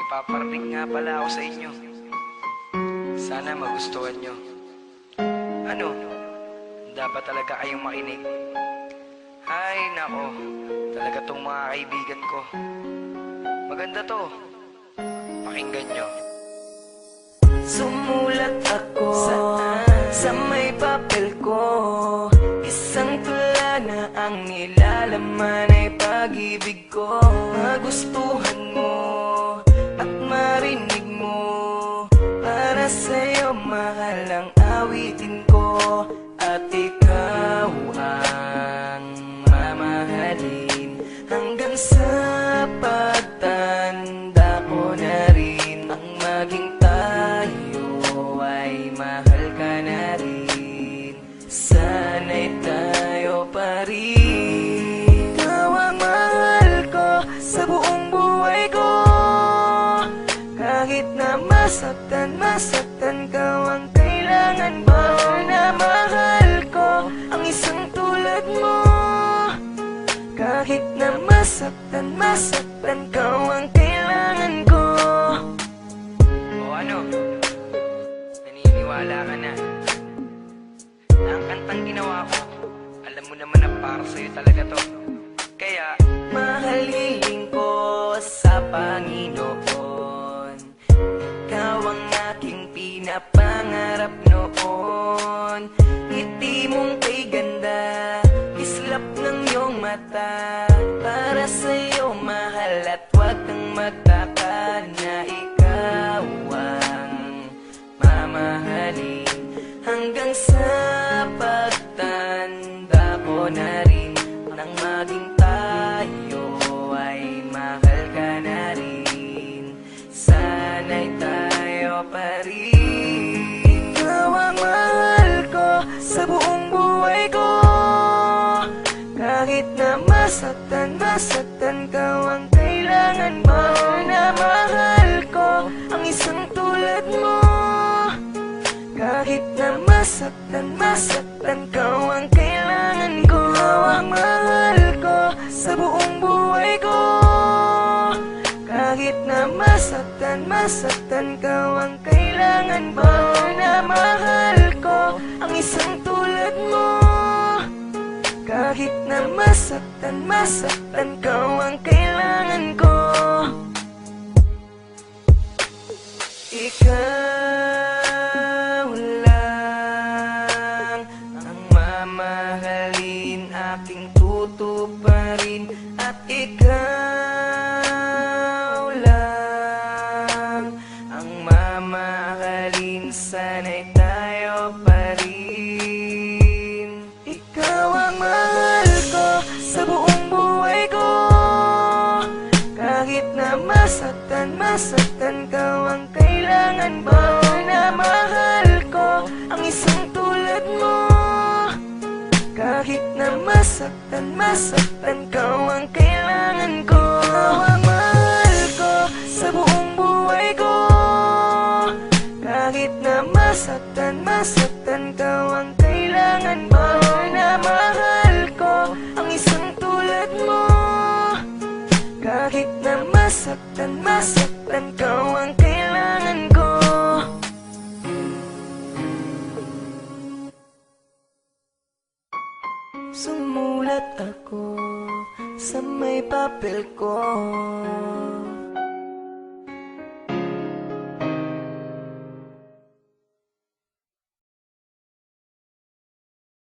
paparating nga pala ako sa inyo. Sana magustuhan nyo. Ano? Dapat talaga kayong makinig. Ay, nako. Talaga tong mga kaibigan ko. Maganda to. Pakinggan nyo. Sumulat ako sa may papel ko. Isang tula na ang nilalaman ay pag-ibig ko. Magustuhan mo at marinig mo. Para sa'yo mahal ang awitin ko. At ikaw ang mamahalin hanggang sa pagtanda ko na rin. Ang maging tayo ay mahal ka na rin. Sana'y tayo pa rin. Ikaw ang mahal ko sa buong buhay ko. Kahit na masaktan ka, ang kailangan mo na mahal ko ang isang tulad mo. Kahit na masaktan ka, ang kailangan ko. O ano? Naniniwala ka na? Na ang kantang ginawa ko, alam mo naman na para sa'yo talaga to. Kaya, mahalin ko sa Panginoon. Ikaw ang aking pinapangarap noon. Ngiti mong kay ganda, islap ng iyong mata. Para sa'yo mahal at huwag kang magtaka na ikaw ang mamahalin hanggang sa pagtanda ko na rin. Nang maging tayo ay mahal ka na rin. Sana'y tayo pa rin. Ikaw ang mahal ko sa buong buhay ko. Kahit na masaktan ka, ang kailangan mo na mahal ko ang isang tulad mo. Kahit na masaktan ka, ang kailangan ko. Ikaw ang mahal ko sa buong buhay ko. Kahit na masaktan ka, ang kailangan mo na mahal ko ang isang tulad mo. Kahit na masaktan ka, ang kailangan ko. Ikaw lang ang mamahalin, aking tutuparin. At ikaw lang ang mamahalin, sana'y tayo pa rin. Ikaw ang mahal ko sa buong buhay ko. Kahit na masaktan ka, ang kailangan mo na mahal ko ang isang tulad mo. Kahit na masaktan ka, ang kailangan ko. Ikaw ang mahal ko sa buong buhay ko. Kahit na masaktan ka, ang kailangan mo na mahal ko ang isang tulad mo. Kahit na masaktan ka, ang kailangan ko. Sumulat ako sa may papel ko.